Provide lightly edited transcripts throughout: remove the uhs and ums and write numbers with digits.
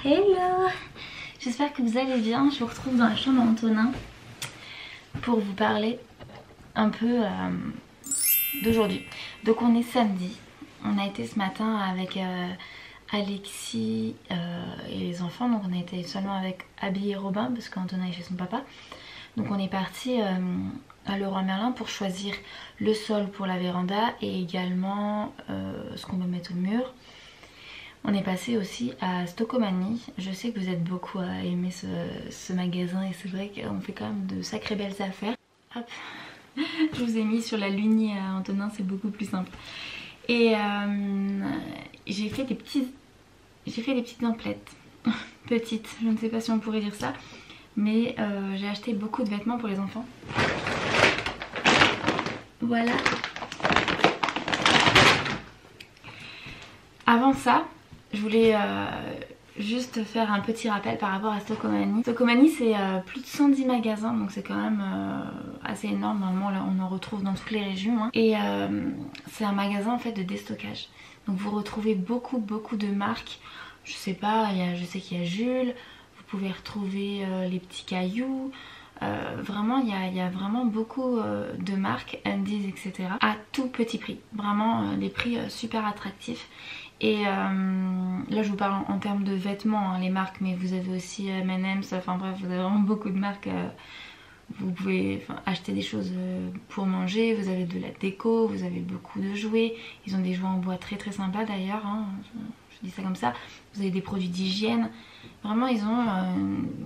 Hello! J'espère que vous allez bien. Je vous retrouve dans la chambre d'Antonin pour vous parler un peu d'aujourd'hui. Donc on est samedi. On a été ce matin avec Alexis et les enfants. Donc on a été seulement avec Abby et Robin parce qu'Antonin est chez son papa. Donc on est parti à Leroy Merlin pour choisir le sol pour la véranda et également ce qu'on va mettre au mur. On est passé aussi à Stocomanie. Je sais que vous êtes beaucoup à aimer ce magasin et c'est vrai qu'on fait quand même de sacrées belles affaires. Hop. Je vous ai mis sur la Luni à Antonin, c'est beaucoup plus simple. Et j'ai fait des petites emplettes. Petites, je ne sais pas si on pourrait dire ça. Mais j'ai acheté beaucoup de vêtements pour les enfants. Voilà. Avant ça, je voulais juste faire un petit rappel par rapport à Stocomanie. Stocomanie c'est plus de 110 magasins, donc c'est quand même assez énorme. Normalement là, on en retrouve dans toutes les régions hein. Et c'est un magasin en fait de déstockage. Donc vous retrouvez beaucoup de marques. Je sais pas, je sais qu'il y a Jules, vous pouvez retrouver les petits cailloux. Vraiment il y a vraiment beaucoup de marques, Undies etc. à tout petit prix. Vraiment des prix super attractifs. Et là je vous parle en termes de vêtements hein, les marques, mais vous avez aussi M&M's, enfin bref vous avez vraiment beaucoup de marques. Vous pouvez acheter des choses pour manger, vous avez de la déco, vous avez beaucoup de jouets. Ils ont des jouets en bois très sympas d'ailleurs hein, je dis ça comme ça. Vous avez des produits d'hygiène. Vraiment ils ont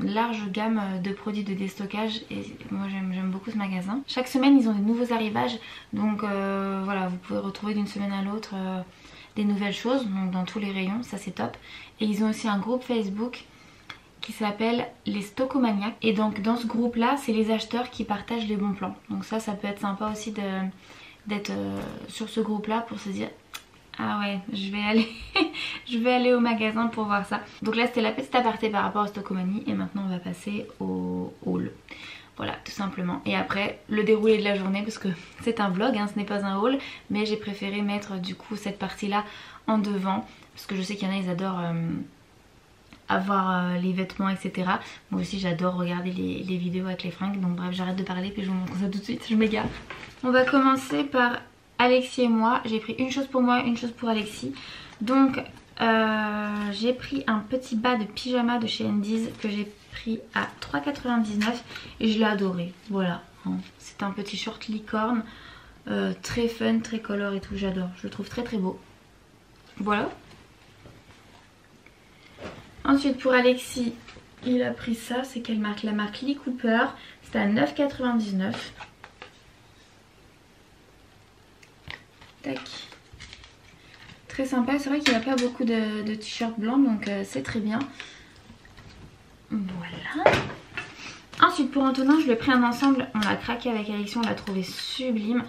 une large gamme de produits de déstockage et moi j'aime beaucoup ce magasin. Chaque semaine ils ont des nouveaux arrivages, donc voilà, vous pouvez retrouver d'une semaine à l'autre des nouvelles choses, donc dans tous les rayons, ça c'est top. Et ils ont aussi un groupe Facebook qui s'appelle les Stocomaniacs. Et donc dans ce groupe là, c'est les acheteurs qui partagent les bons plans. Donc ça peut être sympa aussi d'être sur ce groupe là pour se dire ah ouais, je vais aller au magasin pour voir ça. Donc là c'était la petite aparté par rapport à Stocomanie et maintenant on va passer au haul. Voilà, tout simplement. Et après, le déroulé de la journée, parce que c'est un vlog, hein, ce n'est pas un haul. Mais j'ai préféré mettre du coup cette partie-là en devant. Parce que je sais qu'il y en a, ils adorent avoir les vêtements, etc. Moi aussi, j'adore regarder les vidéos avec les fringues. Donc bref, j'arrête de parler, puis je vous montre ça tout de suite. Je m'égare. On va commencer par Alexis et moi. J'ai pris une chose pour moi, une chose pour Alexis. Donc, j'ai pris un petit bas de pyjama de chez Undies que j'ai pris à 3,99 et je l'ai adoré. Voilà, c'est un petit short licorne très fun, très color et tout, j'adore, je le trouve très beau. Voilà. Ensuite pour Alexis, il a pris ça, c'est quelle marque? La marque Lee Cooper, c'est à 9,99. Tac. Très sympa, c'est vrai qu'il n'y a pas beaucoup de t-shirts blancs, donc c'est très bien. Voilà. Ensuite pour Antonin, je lui ai pris un ensemble, on l'a craqué avec Alexis, on l'a trouvé sublime.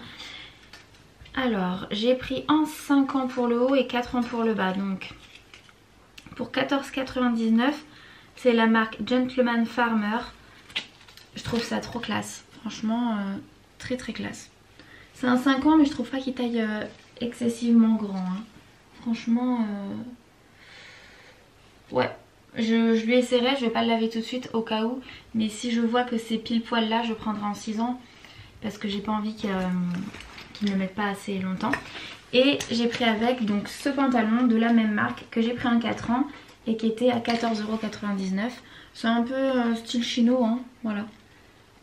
Alors j'ai pris en 5 ans pour le haut et 4 ans pour le bas. Donc pour 14,99 c'est la marque Gentleman Farmer. Je trouve ça trop classe, franchement très classe. C'est un 5 ans mais je trouve pas qu'il taille excessivement grand hein. Franchement ouais. Je lui essaierai, je vais pas le laver tout de suite au cas où. Mais si je vois que c'est pile poil là, je prendrai en 6 ans. Parce que j'ai pas envie qu'il ne le mette pas assez longtemps. Et j'ai pris avec donc ce pantalon de la même marque que j'ai pris en 4 ans. Et qui était à 14,99 €. C'est un peu style chino hein, voilà.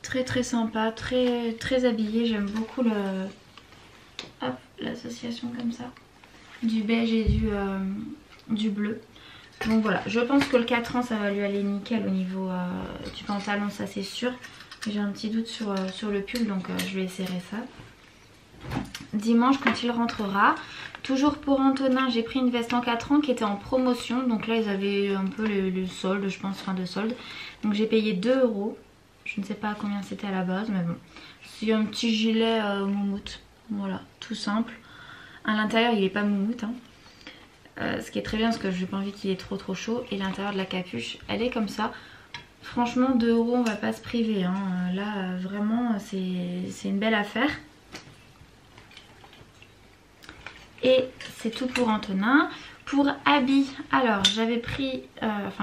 Très sympa, très habillé. J'aime beaucoup l'association comme ça. Du beige et du bleu. Donc voilà, je pense que le 4 ans ça va lui aller nickel au niveau du pantalon, ça c'est sûr. J'ai un petit doute sur le pull, donc je vais essayer ça. Dimanche quand il rentrera, toujours pour Antonin, j'ai pris une veste en 4 ans qui était en promotion. Donc là ils avaient un peu le solde, je pense, fin de solde. Donc j'ai payé 2 €. Je ne sais pas combien c'était à la base, mais bon. C'est un petit gilet moumoute, voilà, tout simple. À l'intérieur il n'est pas moumoute hein. Ce qui est très bien parce que j'ai pas envie qu'il ait trop chaud. Et l'intérieur de la capuche elle est comme ça. Franchement 2 € on va pas se priver hein. Là vraiment c'est une belle affaire. Et c'est tout pour Antonin. Pour habits, alors j'avais pris,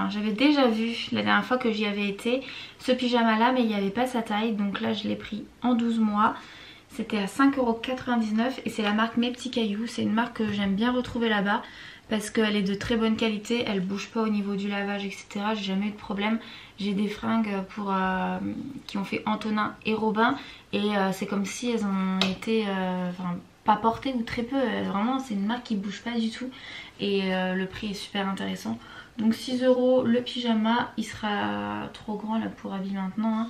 j'avais déjà vu la dernière fois que j'y avais été ce pyjama là, mais il n'y avait pas sa taille, donc là je l'ai pris en 12 mois. C'était à 5,99 € et c'est la marque Mes Petits Cailloux. C'est une marque que j'aime bien retrouver là-bas parce qu'elle est de très bonne qualité, elle bouge pas au niveau du lavage, etc. J'ai jamais eu de problème. J'ai des fringues qui ont fait Antonin et Robin et c'est comme si elles ont été pas portées ou très peu. Vraiment c'est une marque qui bouge pas du tout et le prix est super intéressant. Donc 6 € le pyjama, il sera trop grand là pour habiller maintenant, hein.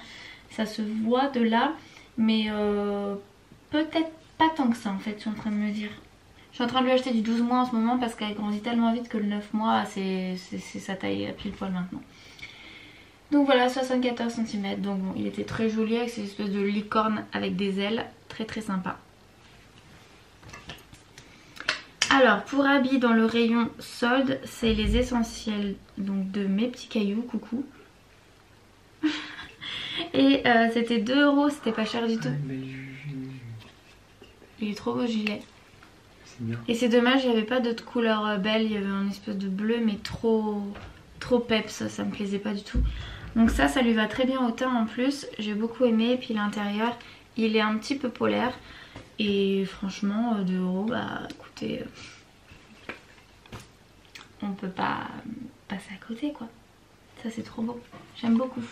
Ça se voit de là. Mais peut-être pas tant que ça en fait, je suis en train de me dire. Je suis en train de lui acheter du 12 mois en ce moment parce qu'elle grandit tellement vite que le 9 mois c'est sa taille à pile poil maintenant. Donc voilà, 74 cm. Donc bon, il était très joli avec ces espèces de licornes avec des ailes. Très très sympa. Alors pour habits dans le rayon solde, c'est les essentiels donc de Mes Petits Cailloux, coucou. Et c'était 2 €, c'était pas cher du tout. Il est trop beau gilet. Et c'est dommage, il n'y avait pas d'autres couleurs belles, il y avait un espèce de bleu mais trop peps, ça me plaisait pas du tout. Donc ça lui va très bien au teint en plus, j'ai beaucoup aimé. Et puis l'intérieur, il est un petit peu polaire. Et franchement, 2 €, bah écoutez, on peut pas passer à côté quoi. Ça c'est trop beau, j'aime beaucoup.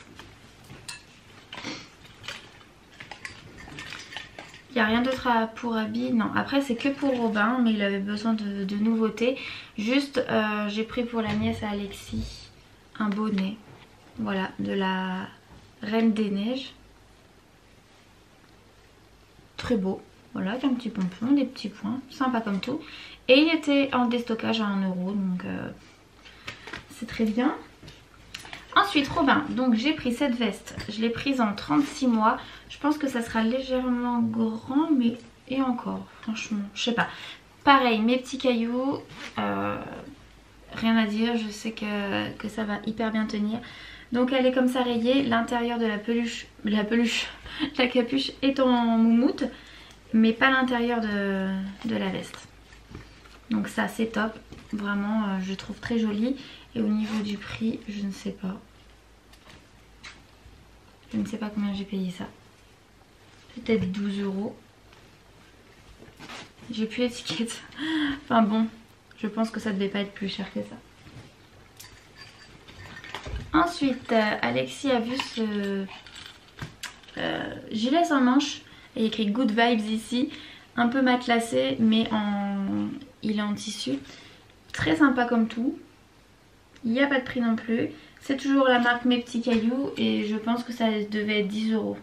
Il n'y a rien d'autre pour habits, non. Après c'est que pour Robin, mais il avait besoin de nouveautés. Juste j'ai pris pour la nièce à Alexis un bonnet. Voilà, de la Reine des Neiges. Très beau. Voilà, avec un petit pompon, des petits points, sympa comme tout. Et il était en déstockage à 1 €, donc c'est très bien. Ensuite Robin, donc j'ai pris cette veste, je l'ai prise en 36 mois. Je pense que ça sera légèrement grand, mais et encore, franchement, je sais pas. Pareil, Mes Petits Cailloux, rien à dire, je sais que ça va hyper bien tenir. Donc elle est comme ça rayée, l'intérieur de la capuche est en moumoute, mais pas l'intérieur de la veste. Donc ça c'est top, vraiment je trouve très joli. Et au niveau du prix, je ne sais pas. Je ne sais pas combien j'ai payé ça. Peut-être 12 €. J'ai plus l'étiquette. Enfin bon, je pense que ça devait pas être plus cher que ça. Ensuite, Alexis a vu ce gilet sans manches. Il y a écrit Good Vibes ici. Un peu matelassé, mais il est en tissu. Très sympa comme tout. Il n'y a pas de prix non plus. C'est toujours la marque Mes Petits Cailloux et je pense que ça devait être 10 €.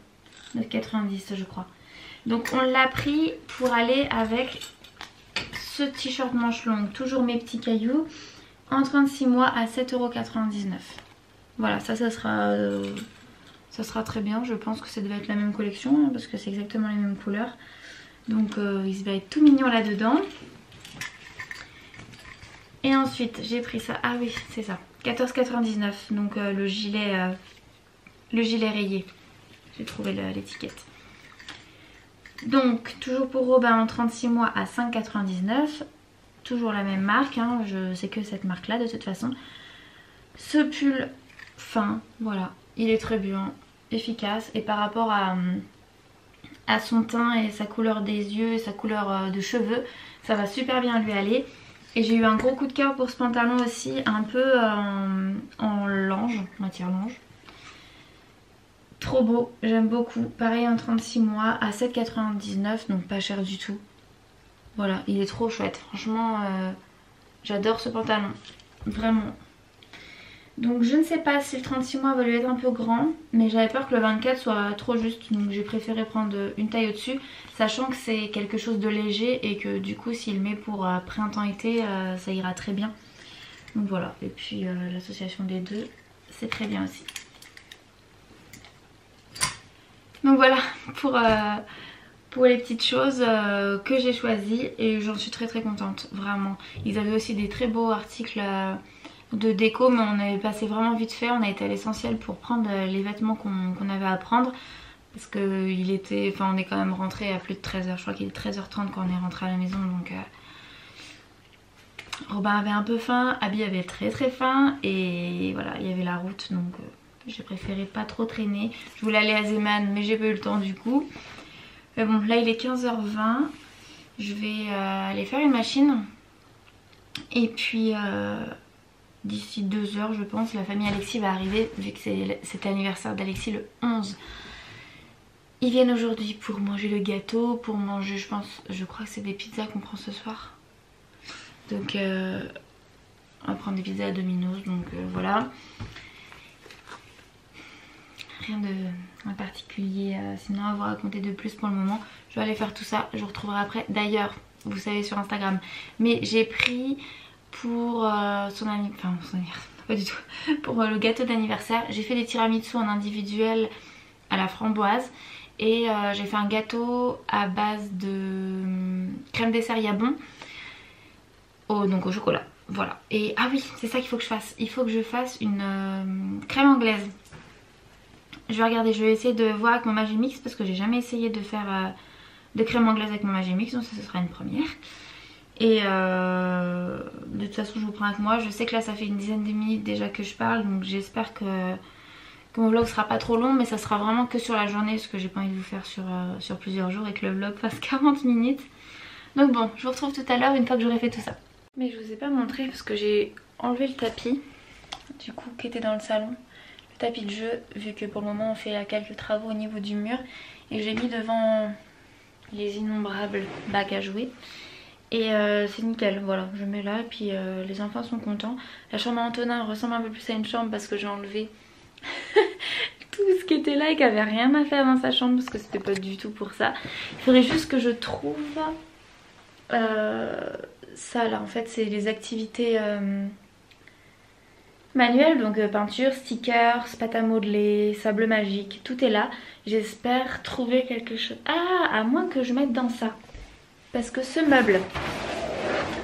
9,90 € je crois. Donc on l'a pris pour aller avec ce t-shirt manche longue. Toujours Mes Petits Cailloux. En 36 mois à 7,99 €. Voilà, ça sera très bien. Je pense que ça devait être la même collection hein, parce que c'est exactement les mêmes couleurs. Donc il va être tout mignon là-dedans. Et ensuite j'ai pris ça, ah oui c'est ça, 14,99 €, donc le gilet rayé, j'ai trouvé l'étiquette. Donc toujours pour Robin en 36 mois à 5,99 €, toujours la même marque, hein, je sais que cette marque là de toute façon. Ce pull fin, voilà, il est très bien, efficace et par rapport à son teint et sa couleur des yeux et sa couleur de cheveux, ça va super bien lui aller. Et j'ai eu un gros coup de cœur pour ce pantalon aussi, un peu en lange, matière lange. Trop beau, j'aime beaucoup. Pareil en 36 mois à 7,99 €, donc pas cher du tout. Voilà, il est trop chouette. Franchement, j'adore ce pantalon. Vraiment. Donc je ne sais pas si le 36 mois va lui être un peu grand, mais j'avais peur que le 24 soit trop juste, donc j'ai préféré prendre une taille au-dessus, sachant que c'est quelque chose de léger et que du coup s'il met pour printemps-été, ça ira très bien. Donc voilà, et puis l'association des deux, c'est très bien aussi. Donc voilà pour les petites choses que j'ai choisies et j'en suis très très contente, vraiment. Ils avaient aussi des très beaux articles de déco, mais on avait passé vraiment vite fait, on a été à l'essentiel pour prendre les vêtements qu'on avait à prendre parce que on est quand même rentré à plus de 13 h, je crois qu'il est 13h30 quand on est rentré à la maison, donc Robin avait un peu faim, Abby avait très faim et voilà, il y avait la route donc j'ai préféré pas trop traîner. Je voulais aller à Zeeman mais j'ai pas eu le temps du coup. Mais bon, là il est 15h20, je vais aller faire une machine et puis d'ici 2 heures je pense la famille Alexis va arriver vu que c'est l'anniversaire d'Alexis le 11. Ils viennent aujourd'hui pour manger le gâteau, pour manger je crois que c'est des pizzas qu'on prend ce soir. Donc on va prendre des pizzas à Domino's, donc voilà. Rien de particulier sinon à vous raconter de plus pour le moment. Je vais aller faire tout ça, je vous retrouverai après. D'ailleurs, vous savez sur Instagram, mais j'ai pris pour son anniversaire, pas du tout, pour le gâteau d'anniversaire. J'ai fait des tiramisu en individuel à la framboise. Et j'ai fait un gâteau à base de crème dessert Yabon. Donc au chocolat, voilà. Et ah oui, c'est ça qu'il faut que je fasse. Il faut que je fasse une crème anglaise. Je vais regarder, je vais essayer de voir avec mon Magimix parce que j'ai jamais essayé de faire de crème anglaise avec mon Magimix, donc ça ce sera une première. Et de toute façon je vous prends avec moi. Je sais que là ça fait une dizaine de minutes déjà que je parle, donc j'espère que mon vlog sera pas trop long, mais ça sera vraiment que sur la journée parce que j'ai pas envie de vous faire sur plusieurs jours et que le vlog fasse 40 minutes. Donc bon, je vous retrouve tout à l'heure une fois que j'aurai fait tout ça. Mais je vous ai pas montré parce que j'ai enlevé le tapis du coup qui était dans le salon. Le tapis de jeu, vu que pour le moment on fait quelques travaux au niveau du mur. Et j'ai mis devant les innombrables bacs à jouer. Et c'est nickel, voilà, je mets là et puis les enfants sont contents. La chambre à Antonin ressemble un peu plus à une chambre parce que j'ai enlevé tout ce qui était là et qui avait rien à faire dans sa chambre parce que c'était pas du tout pour ça. Il faudrait juste que je trouve ça là, en fait c'est les activités manuelles, donc peinture, stickers, pâte à modeler, sable magique, tout est là. J'espère trouver quelque chose. Ah, à moins que je mette dans ça, parce que ce meuble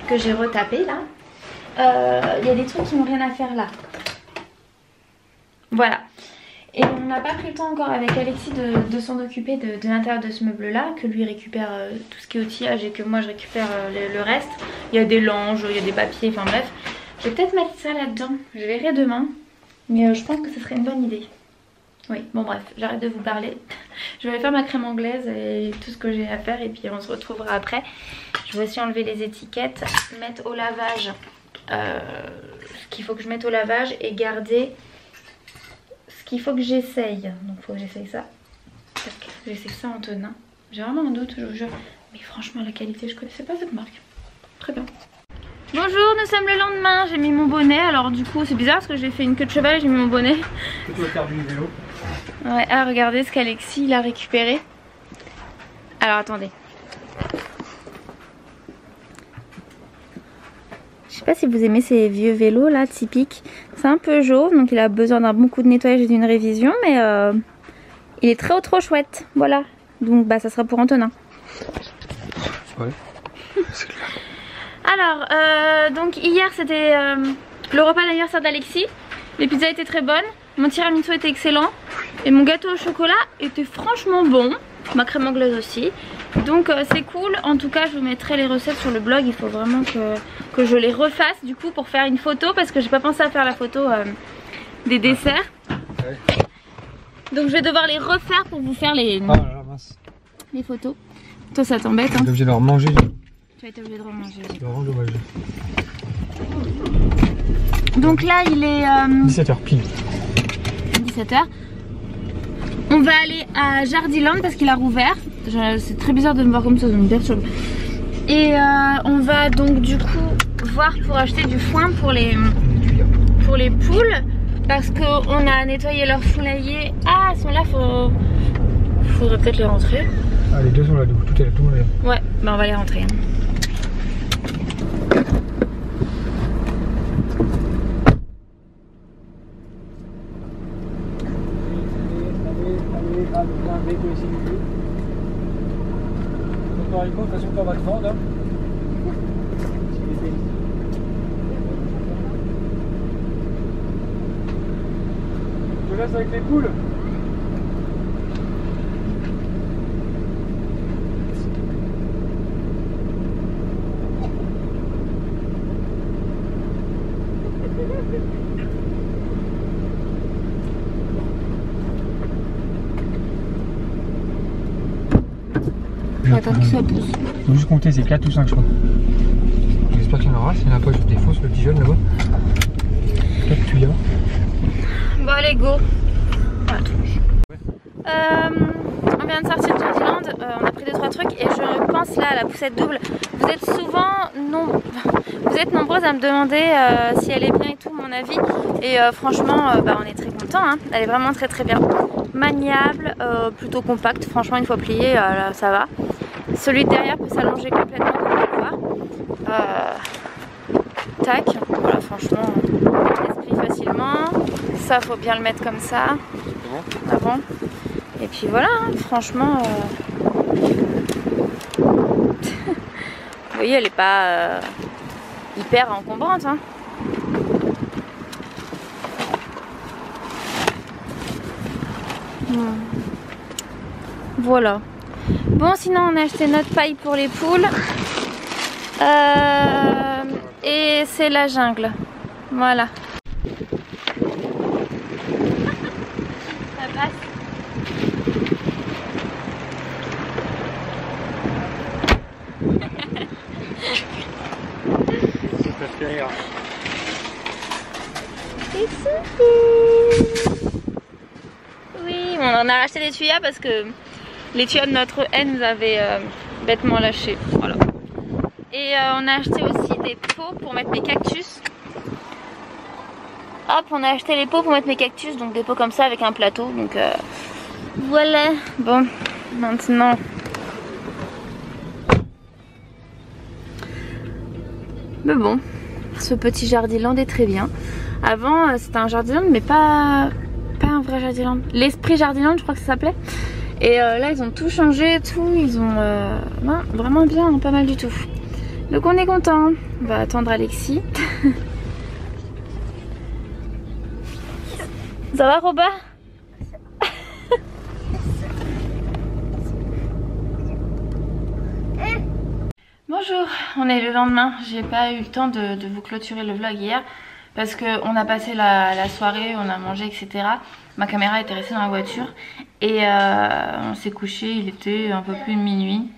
que j'ai retapé là, il y a des trucs qui n'ont rien à faire là. Voilà. Et on n'a pas pris le temps encore avec Alexis de s'en occuper de l'intérieur de ce meuble là, que lui récupère tout ce qui est outillage et que moi je récupère le reste. Il y a des langes, il y a des papiers, enfin bref. Je vais peut-être mettre ça là-dedans, je verrai demain. Mais je pense que ce serait une bonne idée. Oui, bon bref, j'arrête de vous parler. Je vais aller faire ma crème anglaise et tout ce que j'ai à faire et puis on se retrouvera après. Je vais aussi enlever les étiquettes, mettre au lavage ce qu'il faut que je mette au lavage et garder ce qu'il faut que j'essaye. Donc il faut que j'essaye ça. Parce que j'essaye ça Antonin. J'ai vraiment un doute, je vous jure. Mais franchement la qualité, je connaissais pas cette marque. Très bien. Bonjour, nous sommes le lendemain, j'ai mis mon bonnet. Alors du coup c'est bizarre parce que j'ai fait une queue de cheval et j'ai mis mon bonnet. Tu vas faire du vélo. Ouais, ah regardez ce qu'Alexis il a récupéré. Alors attendez. Je sais pas si vous aimez ces vieux vélos là typiques. C'est un peu jaune donc il a besoin d'un bon coup de nettoyage et d'une révision, mais il est trop chouette. Voilà. Donc bah ça sera pour Antonin. Ouais, c'est clair. Alors donc hier c'était le repas d'anniversaire d'Alexis. Les pizzas étaient très bonnes, mon tiramisu était excellent et mon gâteau au chocolat était franchement bon. Ma crème anglaise aussi. Donc c'est cool, en tout cas je vous mettrai les recettes sur le blog. Il faut vraiment que je les refasse du coup pour faire une photo, parce que j'ai pas pensé à faire la photo des desserts. Ouais. Donc je vais devoir les refaire pour vous faire les photos. Toi ça t'embête hein? Tu es obligé de leur manger. Tu vas être obligé de remanger. C'est vraiment dommage. Donc là il est 17h pile. 17h. On va aller à Jardiland parce qu'il a rouvert. C'est très bizarre de me voir comme ça, ça me perturbe. Et on va donc du coup voir pour acheter du foin pour les poules. Parce qu'on a nettoyé leur poulailler. Ah, elles sont là, faudrait peut-être les rentrer. Ah, les deux sont là, tout est là, tout le monde est là. Ouais, bah on va les rentrer. De toute façon, on va te vendre. Je te laisse avec les poules. attendre que ça pousse. Faut juste compter, c'est 4 ou 5 je crois. J'espère qu'il y en aura, s'il n'y en a pas je défonce le petit jeune là-bas. 4 tuyaux. Bon allez go. On vient de sortir de Jardiland, on a pris 2-3 trucs et je pense là à la poussette double. Vous êtes nombreuses à me demander si elle est bien et tout, mon avis. Et franchement, on est très content, hein. Elle est vraiment très très bien. Maniable, plutôt compacte, franchement une fois pliée, là, ça va. Celui de derrière peut s'allonger complètement comme on peut voir. Tac, voilà franchement, elle se plie facilement. Ça faut bien le mettre comme ça. Avant. Et puis voilà, hein, franchement, vous voyez, elle est pas hyper encombrante. Hein. Voilà. Bon, sinon on a acheté notre paille pour les poules. Et c'est la jungle. Voilà. Ça passe. Oui, on en a racheté des tuyas parce que les tuyas de notre haie nous avaient bêtement lâchés. Voilà. Et on a acheté aussi des pots pour mettre mes cactus. Hop, on a acheté les pots pour mettre mes cactus, donc des pots comme ça avec un plateau. Donc voilà. Bon, maintenant. Mais bon, ce petit Jardiland est très bien. Avant, c'était un Jardiland, mais pas un vrai Jardiland. L'esprit Jardiland, je crois que ça s'appelait. Et là, ils ont tout changé, tout. Ils ont vraiment bien, hein, pas mal du tout. Donc on est content. On va attendre Alexis. Ça va, Robin? Bonjour, on est le lendemain. J'ai pas eu le temps de vous clôturer le vlog hier parce qu'on a passé la soirée, on a mangé, etc. Ma caméra était restée dans la voiture et on s'est couché, il était un peu plus de minuit.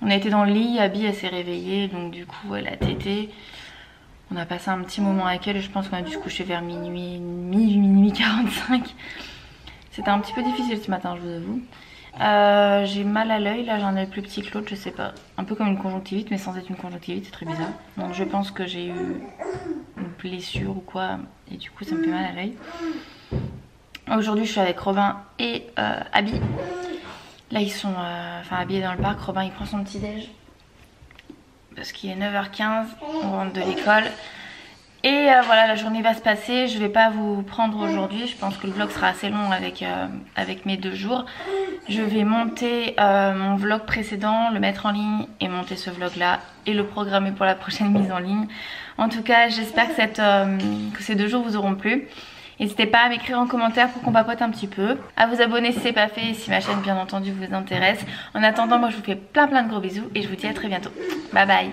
On a été dans le lit, Abby elle s'est réveillée, donc du coup elle a tété. On a passé un petit moment avec elle et je pense qu'on a dû se coucher vers minuit 45. C'était un petit peu difficile ce matin, je vous avoue. J'ai mal à l'œil, là j'en ai plus petit que l'autre, je sais pas. Un peu comme une conjonctivite, mais sans être une conjonctivite, c'est très bizarre. Donc je pense que j'ai eu une blessure ou quoi, et du coup ça me fait mal à l'œil. Aujourd'hui je suis avec Robin et Abby. Là ils sont Abby est dans le parc, Robin il prend son petit déj. Parce qu'il est 9h15, on rentre de l'école. Et voilà, la journée va se passer. Je vais pas vous prendre aujourd'hui. Je pense que le vlog sera assez long avec mes 2 jours. Je vais monter mon vlog précédent, le mettre en ligne et monter ce vlog là et le programmer pour la prochaine mise en ligne. En tout cas, j'espère que ces 2 jours vous auront plu. N'hésitez pas à m'écrire en commentaire pour qu'on papote un petit peu. À vous abonner si c'est pas fait et si ma chaîne bien entendu vous intéresse. En attendant, moi je vous fais plein de gros bisous et je vous dis à très bientôt. Bye bye.